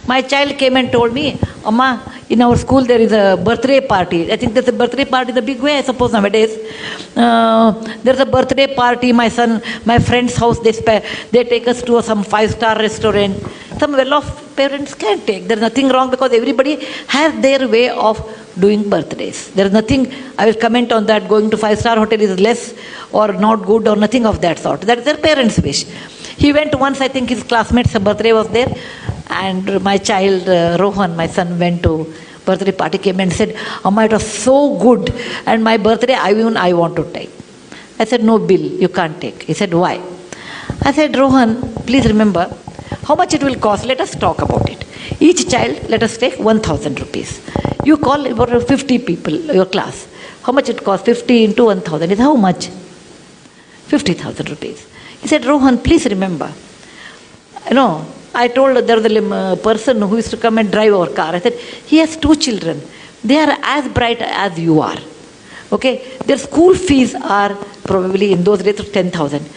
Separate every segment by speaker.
Speaker 1: My child came and told me, Amma, in our school there is a birthday party. I think there's a birthday party in a big way, I suppose nowadays. There's a birthday party, my friend's house, they take us to some 5-star restaurant. Some well-off parents can take. There's nothing wrong because everybody has their way of doing birthdays. There is nothing, I will comment on that, going to 5-star hotel is less or not good or nothing of that sort. That is their parents' wish. He went once, I think his classmate's birthday was there, and my child, Rohan, my son, went to birthday party, came and said, Amma, it was so good, and my birthday, I want to take. I said, no, Bill, you can't take. He said, why? I said, Rohan, please remember, how much it will cost, let us talk about it. Each child, let us take 1,000 rupees. You call about 50 people, your class. How much it costs? 50 into 1,000 is how much? 50,000 rupees. He said, Rohan, please remember, I told there was a person who used to come and drive our car. I said, he has 2 children. They are as bright as you are. Okay? Their school fees are probably in those days 10,000.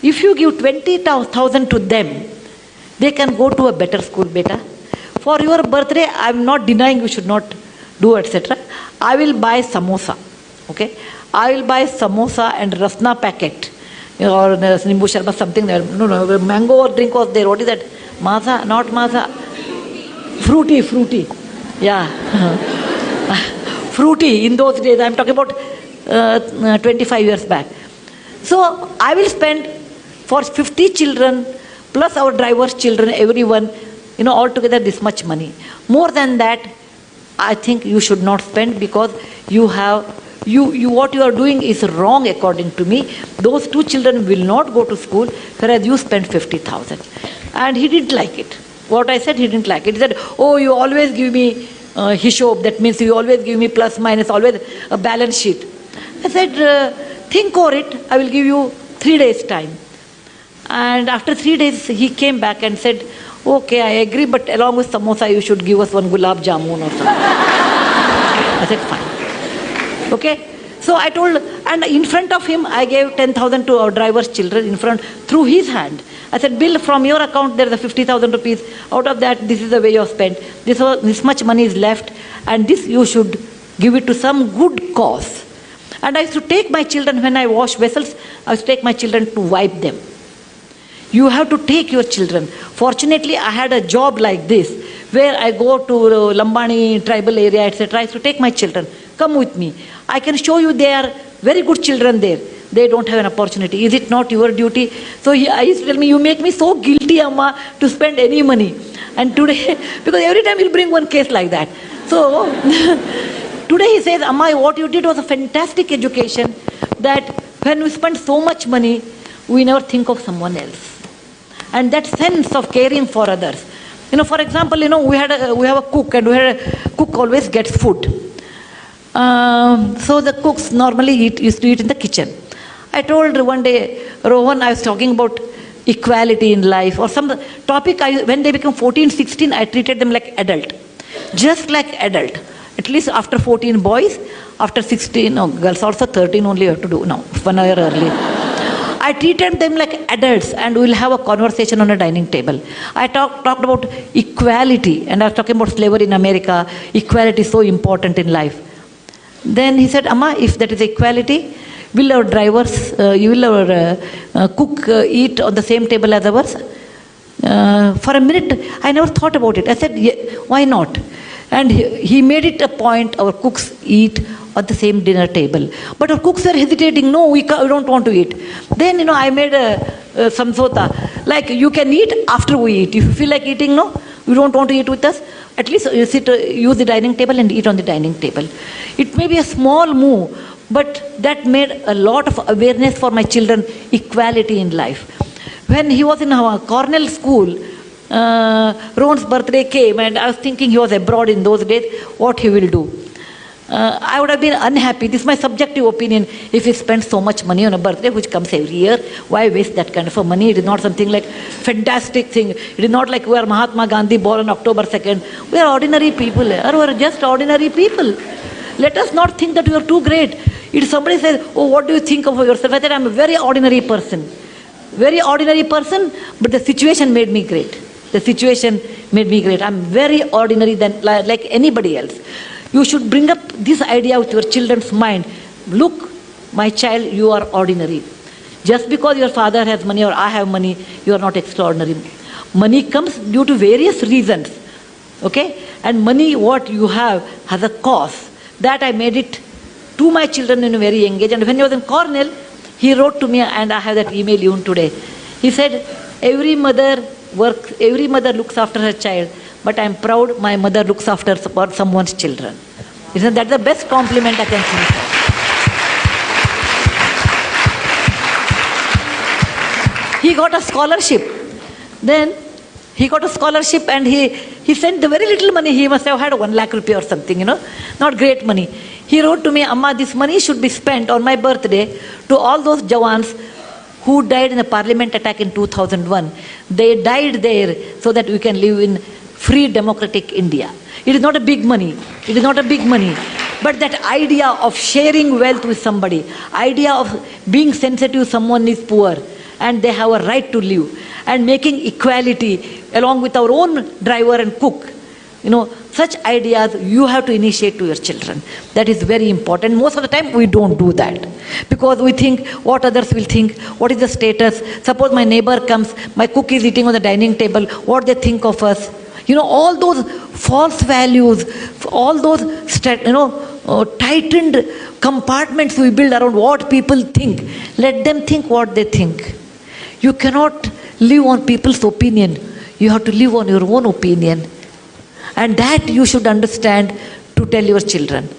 Speaker 1: If you give 20,000 to them, they can go to a better school, beta. For your birthday, I am not denying you should not do, etc. I will buy samosa. Okay? I will buy samosa and rasna packet. Or nimbu sharbat, something there. No, mango or drink was there. What is that? Maza, not maza. Fruity. Yeah. Fruity in those days. I am talking about 25 years back. So I will spend for 50 children plus our driver's children, everyone, altogether this much money. More than that, I think you should not spend because what you are doing is wrong according to me. Those 2 children will not go to school, whereas you spend 50,000. And he didn't like it. What I said, he didn't like it. He said, oh, you always give me hishob, that means you always give me plus minus, always a balance sheet. I said, think over it, I will give you 3 days time. And after 3 days, he came back and said, okay, I agree, but along with samosa, you should give us 1 gulab jamun or something. I said, fine. Okay? So I told, and in front of him, I gave 10,000 to our driver's children in front, through his hand. I said, Bill, from your account, there is a 50,000 rupees. Out of that, this is the way you have spent. This much money is left, and this you should give it to some good cause. And I used to take my children, when I wash vessels, I used to take my children to wipe them. You have to take your children. Fortunately, I had a job like this, where I go to Lambani tribal area, etc. I used to take my children. Come with me. I can show you they are very good children there. They don't have an opportunity. Is it not your duty? So I used to tell me, you make me so guilty, Amma, to spend any money. And today, because every time you'll bring one case like that. So today he says, Amma, what you did was a fantastic education, that when we spend so much money, we never think of someone else. And that sense of caring for others. For example, we have a cook, and cook always gets food. So the cooks normally used to eat in the kitchen. I told one day, Rohan, I was talking about equality in life or some topic. When they become 14, 16, I treated them like adult. Just like adult. At least after 14 boys, after 16, girls also 13 only you have to do now, 1 year early. I treated them like adults, and we'll have a conversation on a dining table. I talked about equality, and I was talking about slavery in America. Equality is so important in life. Then he said, Amma, if that is equality, will our drivers, will our cook eat on the same table as ours? For a minute, I never thought about it. I said, yeah, why not? And he made it a point, our cooks eat at the same dinner table. But our cooks were hesitating, no, we don't want to eat. Then, I made a samsota, like you can eat after we eat. If you feel like eating, no, you don't want to eat with us, at least you use the dining table and eat on the dining table. It may be a small move, but that made a lot of awareness for my children, equality in life. When he was in our Cornell school, Ron's birthday came, and I was thinking he was abroad in those days, what he will do. I would have been unhappy, this is my subjective opinion, if he spent so much money on a birthday which comes every year. Why waste that kind of a money? It is not something like fantastic thing. It is not like we are Mahatma Gandhi born on October 2nd. We are ordinary people. We are just ordinary people. Let us not think that we are too great. If somebody says, oh, what do you think of yourself? I said, I am a very ordinary person. Very ordinary person, but the situation made me great. The situation made me great. I'm very ordinary than like anybody else. You should bring up this idea with your children's mind. Look, my child, you are ordinary. Just because your father has money or I have money, you are not extraordinary. Money comes due to various reasons. Okay? And money, what you have, has a cost. That I made it to my children in a very young age. And when he was in Cornell, he wrote to me, and I have that email even today. He said, every mother looks after her child, but I'm proud my mother looks after someone's children. Isn't that the best compliment I can think of? He got a scholarship. Then he got a scholarship, and he sent the very little money. He must have had 1 lakh rupee or something, not great money. He wrote to me, Amma, this money should be spent on my birthday to all those Jawans who died in the parliament attack in 2001. They died there so that we can live in free democratic India. It is not a big money. It is not a big money. But that idea of sharing wealth with somebody, idea of being sensitive, someone is poor and they have a right to live, and making equality along with our own driver and cook, such ideas you have to initiate to your children. That is very important. Most of the time we don't do that because we think what others will think, what is the status. Suppose my neighbor comes, my cook is eating on the dining table, what they think of us. All those false values, all those tightened compartments we build around what people think. Let them think what they think. You cannot live on people's opinion. You have to live on your own opinion. And that you should understand to tell your children.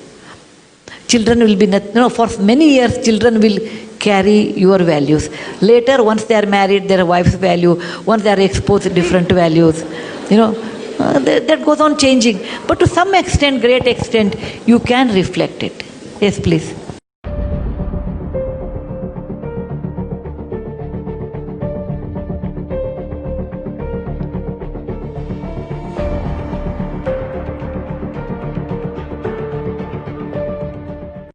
Speaker 1: Children will be, for many years, children will carry your values. Later, once they are married, their wife's value, once they are exposed to different values, that goes on changing. But to some extent, great extent, you can reflect it. Yes, please.